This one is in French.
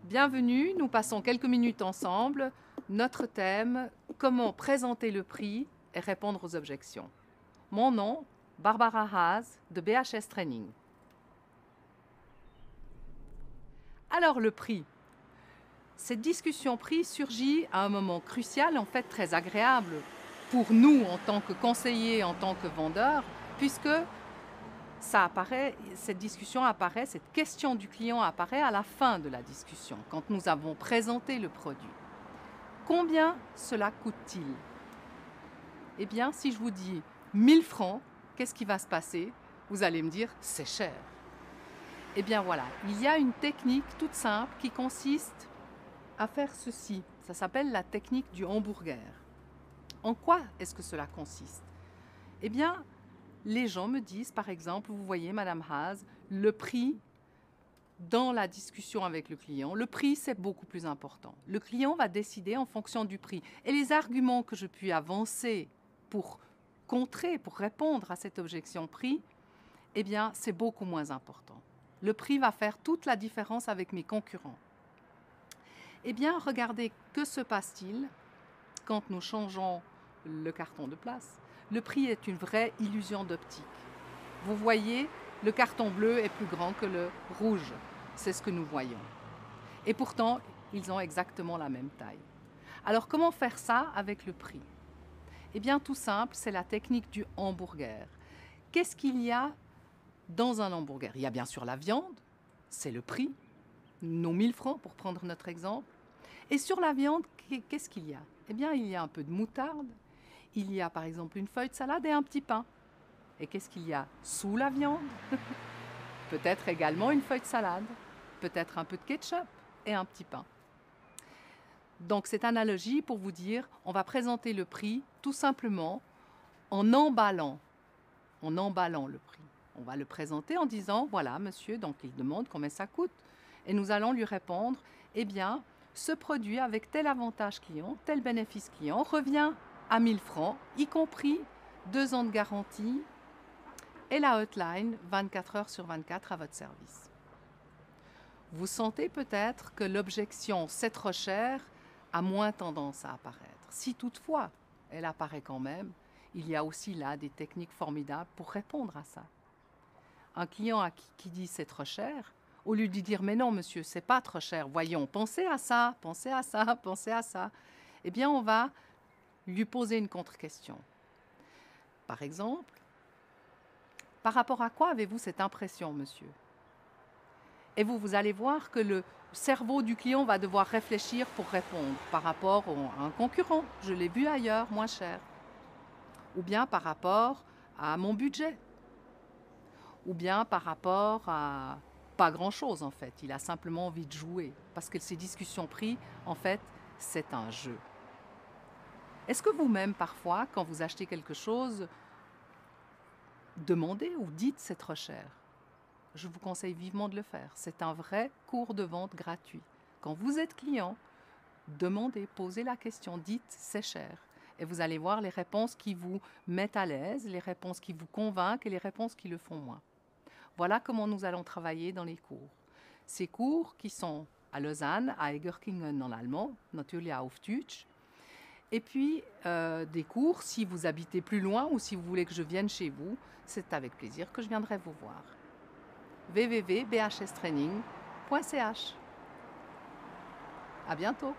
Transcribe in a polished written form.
Bienvenue, nous passons quelques minutes ensemble. Notre thème, comment présenter le prix et répondre aux objections. Mon nom, Barbara Haas de BHS Training. Alors le prix. Cette discussion prix surgit à un moment crucial, en fait très agréable pour nous en tant que conseillers, en tant que vendeurs, puisque cette discussion apparaît, cette question du client apparaît à la fin de la discussion, quand nous avons présenté le produit. Combien cela coûte-t-il? Eh bien, si je vous dis 1000 francs, qu'est-ce qui va se passer? Vous allez me dire, c'est cher. Eh bien voilà, il y a une technique toute simple qui consiste à faire ceci. Ça s'appelle la technique du hamburger. En quoi est-ce que cela consiste? Eh bien, les gens me disent, par exemple, vous voyez, Madame Haas, le prix dans la discussion avec le client, le prix, c'est beaucoup plus important. Le client va décider en fonction du prix. Et les arguments que je puis avancer pour contrer, pour répondre à cette objection prix, eh bien, c'est beaucoup moins important. Le prix va faire toute la différence avec mes concurrents. Eh bien, regardez, que se passe-t-il quand nous changeons le carton de place? Le prix est une vraie illusion d'optique. Vous voyez, le carton bleu est plus grand que le rouge. C'est ce que nous voyons. Et pourtant, ils ont exactement la même taille. Alors, comment faire ça avec le prix? Eh bien, tout simple, c'est la technique du hamburger. Qu'est-ce qu'il y a dans un hamburger? Il y a bien sûr la viande, c'est le prix, nos 1000 francs pour prendre notre exemple. Et sur la viande, qu'est-ce qu'il y a? Eh bien, il y a un peu de moutarde, il y a par exemple une feuille de salade et un petit pain. Et qu'est-ce qu'il y a sous la viande? Peut-être également une feuille de salade, peut-être un peu de ketchup et un petit pain. Donc cette analogie pour vous dire, on va présenter le prix tout simplement en emballant le prix. On va le présenter en disant, voilà monsieur, donc il demande combien ça coûte. Et nous allons lui répondre, eh bien, ce produit avec tel avantage client, tel bénéfice client revient à 1000 francs, y compris 2 ans de garantie et la hotline 24 heures sur 24 à votre service. Vous sentez peut-être que l'objection « c'est trop cher » a moins tendance à apparaître. Si toutefois elle apparaît quand même, il y a aussi là des techniques formidables pour répondre à ça. Un client qui dit « c'est trop cher », au lieu de dire « mais non monsieur, c'est pas trop cher, voyons, pensez à ça, pensez à ça, pensez à ça », eh bien on va lui poser une contre-question. Par exemple, par rapport à quoi avez-vous cette impression, monsieur? Et vous allez voir que le cerveau du client va devoir réfléchir pour répondre par rapport à un concurrent. Je l'ai vu ailleurs, moins cher. Ou bien par rapport à mon budget. Ou bien par rapport à pas grand-chose, en fait. Il a simplement envie de jouer. Parce que ces discussions prix, en fait, c'est un jeu. Est-ce que vous-même, parfois, quand vous achetez quelque chose, demandez ou dites c'est trop cher? Je vous conseille vivement de le faire. C'est un vrai cours de vente gratuit. Quand vous êtes client, demandez, posez la question, dites c'est cher. Et vous allez voir les réponses qui vous mettent à l'aise, les réponses qui vous convainquent et les réponses qui le font moins. Voilà comment nous allons travailler dans les cours. Ces cours qui sont à Lausanne, à Egerkingen en allemand, natürlich auf Deutsch. Et puis des cours, si vous habitez plus loin ou si vous voulez que je vienne chez vous, c'est avec plaisir que je viendrai vous voir. www.bhstraining.ch. À bientôt.